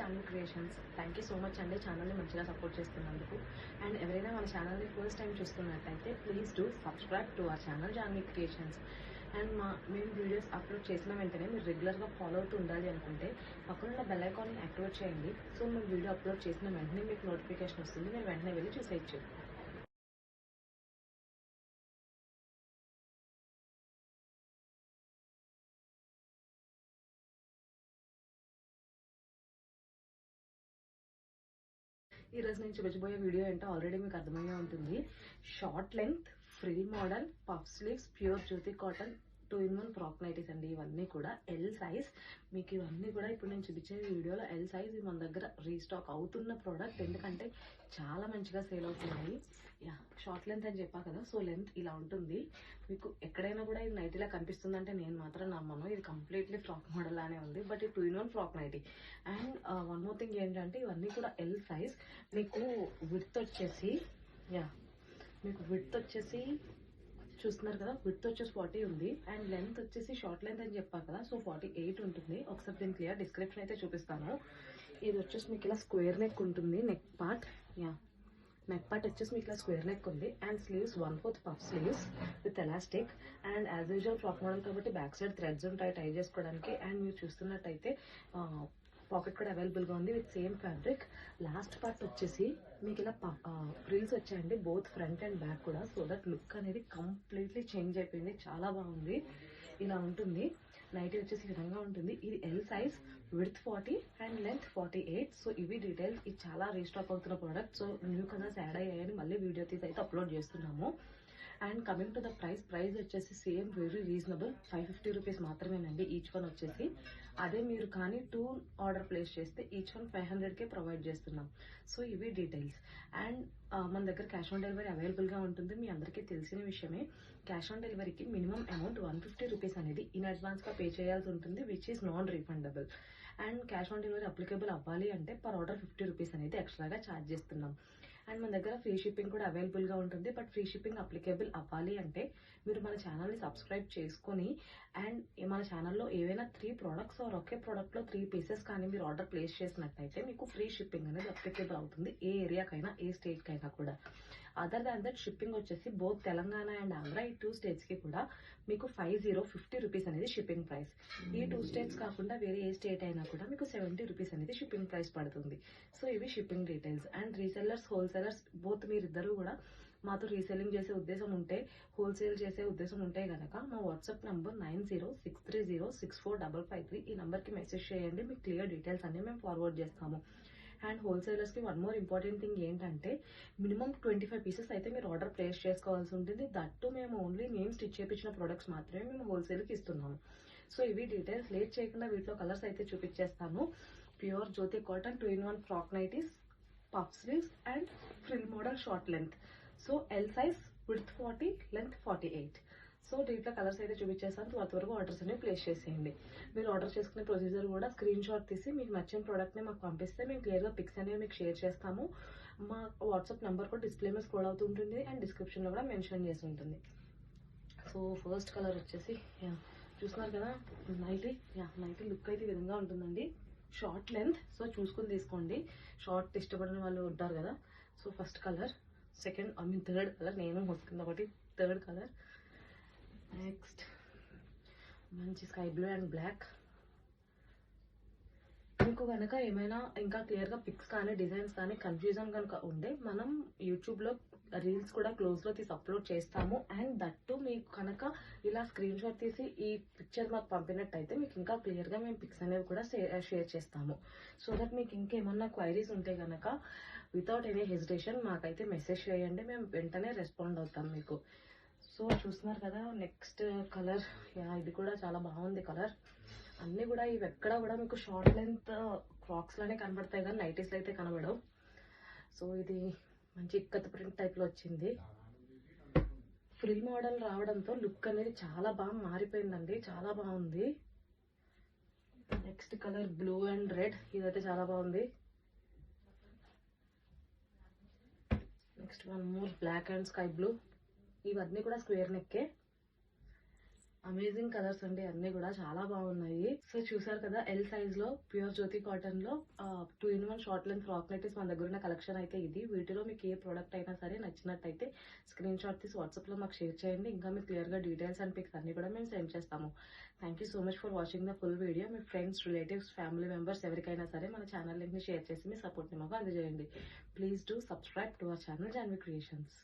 Janhvi creations. Thank you so much అండి ఛానల్ని మంచిగా సపోర్ట్ చేస్తున్నందుకు. అండ్ ఎవరైనా మన ఛానల్ని ఫస్ట్ టైం చూస్తున్నట్టయితే please do subscribe to our channel Janvi creations. And మేము వీడియోస్ అప్లోడ్ చేసిన వెంటనే మీరు రెగ్యులర్గా ఫాలో అవుతూ ఉండాలి అనుకుంటే పక్కన బెల్ ఐకాన్ని యాక్టివేట్ చేయండి. సో మేము వీడియో అప్లోడ్ చేసిన వెంటనే మీకు నోటిఫికేషన్ వస్తుంది, మీరు వెంటనే వెళ్ళి చూసేయచ్చు. ఈరోజు నేను చూపించబోయే వీడియో ఏంటో ఆల్రెడీ మీకు అర్థమయ్యే ఉంటుంది. Short length frill model puff sleeves pure Jyoti cotton 2-in-1 frock nighties అండి. ఇవన్నీ కూడా ఎల్ సైజ్. మీకు ఇవన్నీ కూడా ఇప్పుడు నేను చూపించే వీడియోలో ఎల్ సైజ్ మన దగ్గర రీస్టాక్ అవుతున్న ప్రోడక్ట్, ఎందుకంటే చాలా మంచిగా సేల్ అవుతున్నాయి. షార్ట్ లెంత్ అని చెప్పా కదా, సో లెంత్ ఇలా ఉంటుంది. మీకు ఎక్కడైనా కూడా ఇది నైటీలా కనిపిస్తుందంటే నేను మాత్రం నమ్మను. ఇది కంప్లీట్లీ ఫ్రాక్ మోడల్ లానే ఉంది, బట్ ఇది 2-in-1 frock nighty. And one more thing ఏంటంటే ఇవన్నీ కూడా ఎల్ సైజ్. మీకు విడ్త్ వచ్చేసి చూస్తున్నారు కదా, విడ్త్ వచ్చేసి 40 ఉంది. అండ్ లెంత్ వచ్చేసి షార్ట్ లెంత్ అని చెప్పా కదా, సో 48 ఉంటుంది. ఒకసారి దీని క్లియర్ డిస్క్రిప్షన్ అయితే చూపిస్తాను. ఇది వచ్చేసి మీకు ఇలా స్క్వేర్ నెక్ ఉంటుంది. నెక్ పార్ట్ వచ్చేసి మీకు ఇలా స్క్వేర్ నెక్ ఉంది. And sleeves 1/4 puff sleeves with elastic. And as usual frock model కాబట్టి బ్యాక్ సైడ్ థ్రెడ్స్ ఉంటాయి టై చేసుకోవడానికి. అండ్ మీరు చూస్తున్నట్టయితే పాకెట్ కూడా అవైలబుల్గా ఉంది with same fabric. Last part వచ్చేసి మీకు ఇలా ఫ్రిల్స్ వచ్చాయండి, బోత్ ఫ్రంట్ అండ్ బ్యాక్ కూడా. సో దట్ లుక్ అనేది కంప్లీట్లీ చేంజ్ అయిపోయింది, చాలా బాగుంది. ఇలా ఉంటుంది. నైటీ వచ్చేసి ఈ విధంగా ఉంటుంది. ఇది L size, width 40 and length 48. So ఇవి డీటెయిల్స్. ఇది చాలా రీస్టాక్ అవుతున్న product. So new colours add అయ్యాయని మళ్ళీ వీడియో తీసి అయితే అప్లోడ్ చేస్తున్నాము. And coming to the price వచ్చేసి సేమ్ వెరీ రీజనబుల్, 550 రూపీస్ మాత్రమేనండి ఈచ్ వన్ వచ్చేసి. అదే మీరు కానీ 2 ఆర్డర్ ప్లేస్ చేస్తే ఈచ్ వన్ 500కే ప్రొవైడ్ చేస్తున్నాం. సో ఇవి డీటెయిల్స్. అండ్ మన దగ్గర క్యాష్ ఆన్ డెలివరీ అవైలబుల్గా ఉంటుంది. మీ అందరికీ తెలిసిన విషయమే. క్యాష్ ఆన్ డెలివరీకి మినిమం అమౌంట్ 150 రూపీస్ అనేది ఇన్ అడ్వాన్స్గా పే చేయాల్సి ఉంటుంది, which is non refundable. And cash on delivery applicable అవ్వాలి అంటే పర్ ఆర్డర్ 50 రూపీస్ అనేది ఎక్స్ట్రాగా ఛార్జ్ చేస్తున్నాం. అండ్ మన దగ్గర ఫ్రీ షిప్పింగ్ కూడా అవైలబుల్గా ఉంటుంది. బట్ ఫ్రీ షిప్పింగ్ అప్లికేబుల్ అవ్వాలి అంటే మీరు మన ఛానల్ని సబ్స్క్రైబ్ చేసుకొని అండ్ మన ఛానల్లో ఏవైనా 3 ప్రోడక్ట్స్ ఆర్ ఒకే ప్రోడక్ట్లో 3 పీసెస్ కానీ మీరు ఆర్డర్ ప్లేస్ చేసినట్టయితే మీకు ఫ్రీ షిప్పింగ్ అనేది అప్లికేబుల్ అవుతుంది, ఏ ఏరియాకైనా ఏ స్టేట్కైనా కూడా. అదర్ దాన్ దట్ షిప్పింగ్ వచ్చేసి బోత్ తెలంగాణ అండ్ ఆంధ్ర, ఈ 2 స్టేట్స్కి కూడా మీకు 50 రూపీస్ అనేది షిప్పింగ్ ప్రైస్. ఈ 2 స్టేట్స్ కాకుండా వేరే ఏ స్టేట్ అయినా కూడా మీకు 70 రూపీస్ అనేది షిప్పింగ్ ప్రైస్ పడుతుంది. సో ఇవి shipping details. And resellers, wholesalers both మీరిద్దరూ కూడా మాతో రీసెల్లింగ్ చేసే ఉద్దేశం ఉంటే, హోల్సేల్ చేసే ఉద్దేశం ఉంటే కనుక మా వాట్సాప్ నంబర్ 9063064553, ఈ నెంబర్కి మెసేజ్ చేయండి. మీకు క్లియర్ డీటెయిల్స్ అన్ని మేము ఫార్వర్డ్ చేస్తాము. అండ్ హోల్సేలర్స్కి వన్ మోర్ ఇంపార్టెంట్ థింగ్ ఏంటంటే మినిమం 25 పీసెస్ అయితే మీరు ఆర్డర్ ప్లేస్ చేసుకోవాల్సి ఉంటుంది. దట్టు మేము ఓన్లీ మేము స్టిచ్ చేయించిన ప్రొడక్ట్స్ మాత్రమే మేము హోల్సేల్కి ఇస్తున్నాము. సో ఇవి డీటెయిల్స్. లేట్ చేయకుండా వీటిలో కలర్స్ అయితే చూపించేస్తాను. Pure Jyoti cotton 2-in-1 frock nighties, puff sleeves and frill model short length. So L size, width 40, length 48. So దీంట్లో కలర్స్ అయితే చూపించేస్తాను. త్వరగా ఆర్డర్స్ అనేవి ప్లేస్ చేసేయండి. మీరు ఆర్డర్ చేసుకునే ప్రొసీజర్ కూడా స్క్రీన్ షాట్ తీసి మీకు నచ్చిన ప్రోడక్ట్ని మాకు పంపిస్తే మేము క్లియర్గా పిక్స్ అనేవి మీకు షేర్ చేస్తాము. మా వాట్సాప్ నెంబర్ కూడా డిస్ప్లే మీద స్క్రోల్ అవుతుంటుంది అండ్ డిస్క్రిప్షన్లో కూడా మెన్షన్ చేసి ఉంటుంది. సో ఫస్ట్ కలర్ వచ్చేసి చూస్తున్నారు కదా, నైటీ లుక్ అయితే ఈ విధంగా ఉంటుందండి. షార్ట్ లెంత్, సో చూసుకుని తీసుకోండి. షార్ట్ ఇష్టపడిన వాళ్ళు ఉంటారు కదా. So first colour, third colour, నేను వస్తుంది ఒకటి, థర్డ్ కలర్. నెక్స్ట్ మంచి స్కై బ్లూ అండ్ బ్లాక్. మీకు కనుక ఏమైనా ఇంకా క్లియర్గా పిక్స్ కానీ డిజైన్స్ కానీ కన్ఫ్యూజన్ కనుక ఉంటే మనం యూట్యూబ్లో రీల్స్ కూడా క్లోజ్లో తీసి అప్లోడ్ చేస్తాము. అండ్ దట్టు మీకు కనుక ఇలా స్క్రీన్ షాట్ తీసి ఈ పిక్చర్ మాకు పంపినట్టయితే మీకు ఇంకా క్లియర్గా మేము పిక్స్ అనేవి కూడా షేర్ చేస్తాము. సో దట్ మీకు ఇంకేమన్నా క్వైరీస్ ఉంటే కనుక వితౌట్ ఎనీ హెజిటేషన్ మాకైతే మెసేజ్ చేయండి, మేము వెంటనే రెస్పాండ్ అవుతాం మీకు. సో చూస్తున్నారు కదా, నెక్స్ట్ కలర్. ఇది కూడా చాలా బాగుంది కలర్. అన్నీ కూడా ఇవి ఎక్కడ కూడా మీకు షార్ట్ లెంత్ ఫ్రాక్స్లోనే కనబడతాయి కానీ నైటీస్లో అయితే కనబడవు. సో ఇది మంచి ఇక్కత్ ప్రింట్ టైప్లో వచ్చింది. ఫ్రిల్ మోడల్ రావడంతో లుక్ అనేది చాలా బాగా మారిపోయిందండి, చాలా బాగుంది. Next colour blue and red. ఇదైతే చాలా బాగుంది. Next one more black and sky blue. ఇవన్నీ కూడా స్క్వేర్ నెక్కే. అమేజింగ్ కలర్స్ అండి, అన్ని కూడా చాలా బాగున్నాయి. సో చూసారు కదా, ఎల్ సైజ్ లో ప్యూర్ జ్యోతి కాటన్ లో 2-in-1 short length frock nighties మన దగ్గర ఉన్న కలెక్షన్ అయితే ఇది. వీటిలో మీకు ఏ ప్రోడక్ట్ అయినా సరే నచ్చినట్టయితే స్క్రీన్ షాట్ తీసి వాట్సాప్ లో మాకు షేర్ చేయండి. ఇంకా మీకు క్లియర్ గా డీటెయిల్స్ అండ్ పిక్స్ అన్ని కూడా మేము సెండ్ చేస్తాము. Thank you so much for watching the full video. Me friends, relatives, family members ఎవరికైనా సరే మన ఛానల్ లింక్ ని షేర్ చేసి మీ సపోర్ట్ ని మాకు అందజేయండి. Please do subscribe to our channel Janvi creations.